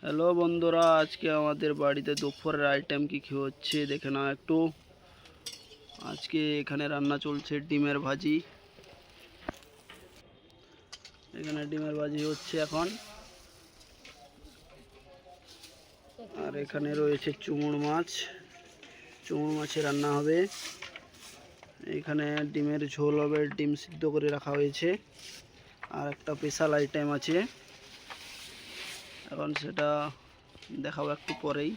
Hello বন্ধুরা, আজকে আমাদের বাড়িতে দুপুরের আইটেম কি কি হচ্ছে দেখে নাও একটু। আজকে এখানে রান্না চলছে ডিমের ভাজি। এখানে ডিমের ভাজি হচ্ছে এখন। আর এখানে রয়েছে চুমুর মাছ, চুমুর মাছের রান্না হবে। এখানে ডিমের ঝোল হবে, ডিম সিদ্ধ করে রাখা হয়েছে। আর একটা স্পেশাল আইটেম আছে, এখন সেটা দেখাবো একটু পরেই।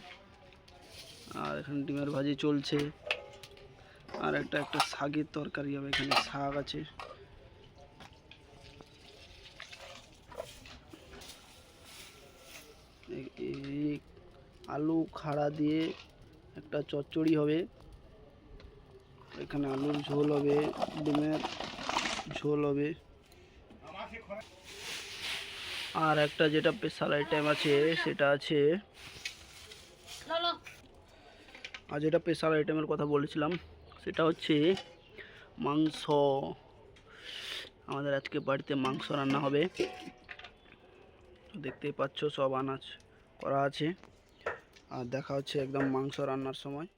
আর এখানে ডিমের ভাজি চলছে। আর একটা শাকের তরকারি হবে, এখানে শাক আছে। এই আলু খাড়া দিয়ে একটা চচ্চড়ি হবে। এখানে আলুর ঝোল হবে, ডিমের ঝোল হবে। আর একটা যেটা স্পেশাল আইটেম আছে সেটা আছে, আর যেটা স্পেশাল আইটেমের কথা বলেছিলাম সেটা হচ্ছে মাংস। আমাদের আজকে বাড়িতে মাংস রান্না হবে। দেখতেই পাচ্ছ সব আনাজ করা আছে। আর দেখা হচ্ছে একদম মাংস রান্নার সময়।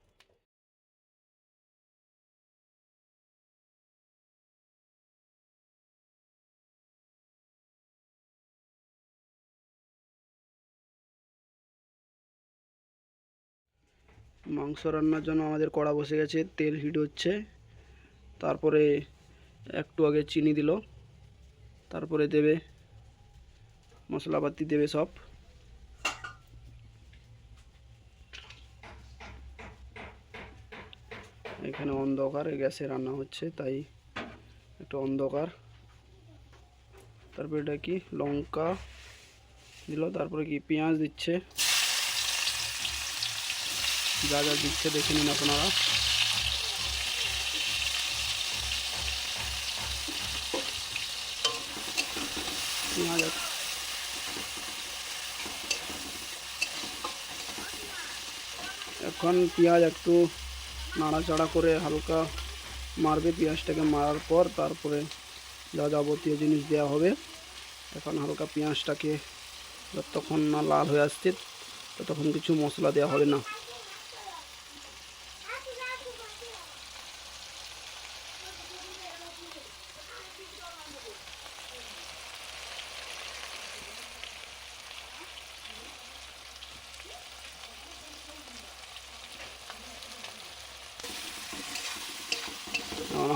মাংস রান্নার জন্য আমাদের কড়া বসে গেছে, তেল হিট হচ্ছে। তারপরে একটু আগে চিনি দিল, তারপরে দেবে মশলাপাতি, দেবে সব। এখানে অন্ধকার, গ্যাসে রান্না হচ্ছে তাই একটু অন্ধকার। তারপরে এটা কি লঙ্কা দিল, তারপরে কি পেঁয়াজ দিচ্ছে। যা যা দিচ্ছে দেখে নিন আপনারা। পেঁয়াজ এখন পেঁয়াজ একটু নাড়াচাড়া করে হালকা মারবে। পেঁয়াজটাকে মারার পর তারপরে যা যাবতীয় জিনিস দেওয়া হবে। এখন হালকা পেঁয়াজটাকে যতক্ষণ না লাল হয়ে আসছে ততক্ষণ কিছু মশলা দেওয়া হবে না।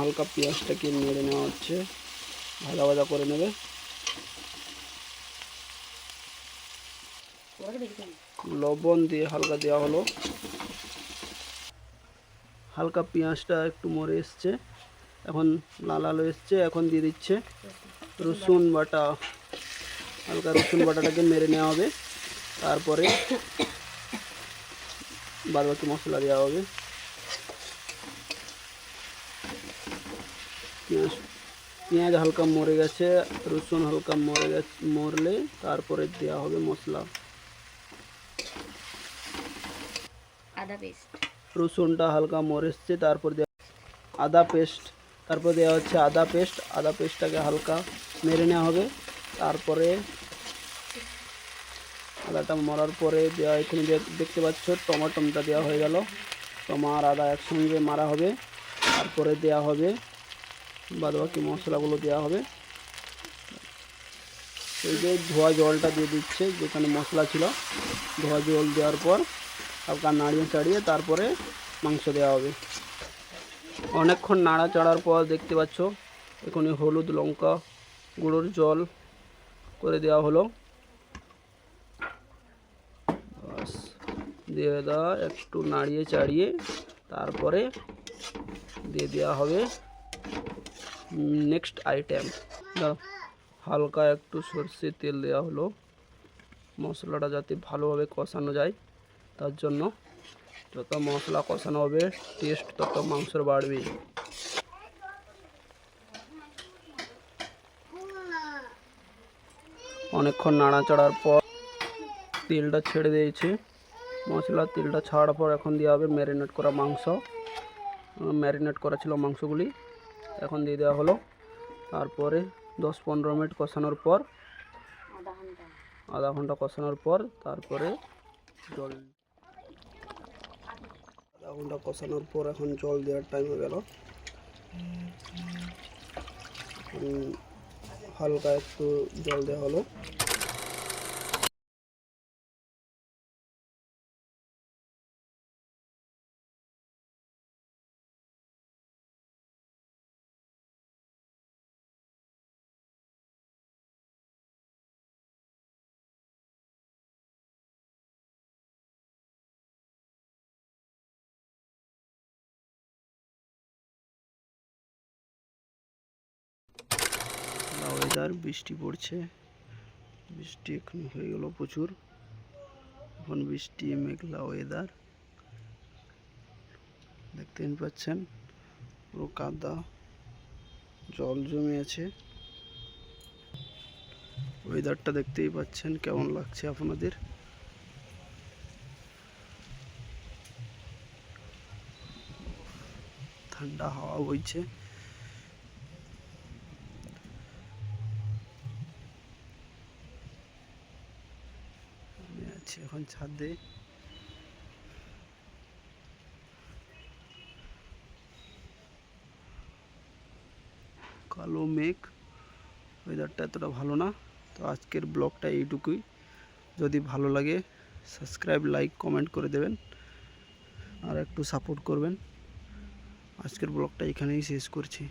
হালকা পেঁয়াজটাকে নেড়ে নেওয়া হচ্ছে, ভাজা ভাজা করে নেবে। লবণ দিয়ে হালকা দেওয়া হলো। হালকা পেঁয়াজটা একটু মরে এসছে, এখন লাল লাল এসছে। এখন দিয়ে দিচ্ছে রসুন বাটা। হালকা রসুন বাটাটাকে মেরে নেওয়া হবে, তারপরে বাদ বাকি মশলা দেওয়া হবে। পেঁয়াজ হালকা মরে গেছে, রসুন হালকা মরলে তারপরে দেওয়া হবে মশলা। আদা পেস্ট, রসুনটা হালকা মরে এসছে, তারপর দেওয়া আদা পেস্ট। তারপর দেওয়া হচ্ছে আদা পেস্ট। আদা পেস্টটাকে হালকা মেরে নেওয়া হবে। তারপরে আদাটা মরার পরে দেওয়া, এখানে দেখতে পাচ্ছ টমাটোটা দেওয়া হয়ে গেল। টমার আদা একসঙ্গে মারা হবে, তারপরে দেওয়া হবে বাদ বাকি মশলাগুলো দেওয়া হবে। এই যে ধোয়া জলটা দিয়ে দিচ্ছে, যেখানে মশলা ছিল। ধোয়া জল দেওয়ার পর হালকা নাড়িয়ে চাড়িয়ে তারপরে মাংস দেওয়া হবে। অনেকক্ষণ নাড়া চাড়ার পর দেখতে পাচ্ছ এখানে হলুদ লঙ্কা গুঁড়োর জল করে দেওয়া হলো। বাস দিয়ে দেওয়া, একটু নাড়িয়ে চাড়িয়ে তারপরে দিয়ে দেওয়া হবে নেক্সট আইটেম। হালকা একটু সরষের তেল দেওয়া হলো, মশলাটা যাতে ভালোভাবে কষানো যায় তার জন্য। যত মশলা কষানো হবে টেস্ট তত মাংসের বাড়বে। অনেকক্ষণ নাড়াচাড়ার পর তেলটা ছেড়ে দিয়েছে। মশলা তেলটা ছাড়ার পর এখন দেওয়া হবে ম্যারিনেট করা মাংস। ম্যারিনেট করা ছিল মাংসগুলি, এখন দিয়ে দেওয়া হলো। তারপরে 10-15 মিনিট কষানোর পর আধা ঘন্টা কষানোর পর তারপরে জল, আধা ঘন্টা কষানোর পর এখন জল দেওয়ার টাইম হয়ে গেল। হালকা একটু জল দেওয়া হলো। ওয়েদার বৃষ্টি পড়ছে, বৃষ্টি এখন হয়ে গেল প্রচুর, এখন বৃষ্টি মেঘলা ওয়েদার দেখতেই পাচ্ছেন, পুরো কাদা জল জমে আছে। ওয়েদারটা দেখতেই পাচ্ছেন কেমন লাগছে আপনাদের। ঠান্ডা হাওয়া বইছে। আমি আছি এখন ছাদে। কালো মেঘ, ওয়েদারটা এতটা ভালো না। তো আজকের ব্লগটা এইটুকুই। যদি ভালো লাগে সাবস্ক্রাইব, লাইক, কমেন্ট করে দেবেন আর একটু সাপোর্ট করবেন। আজকের ব্লগটা এখানেই শেষ করছি।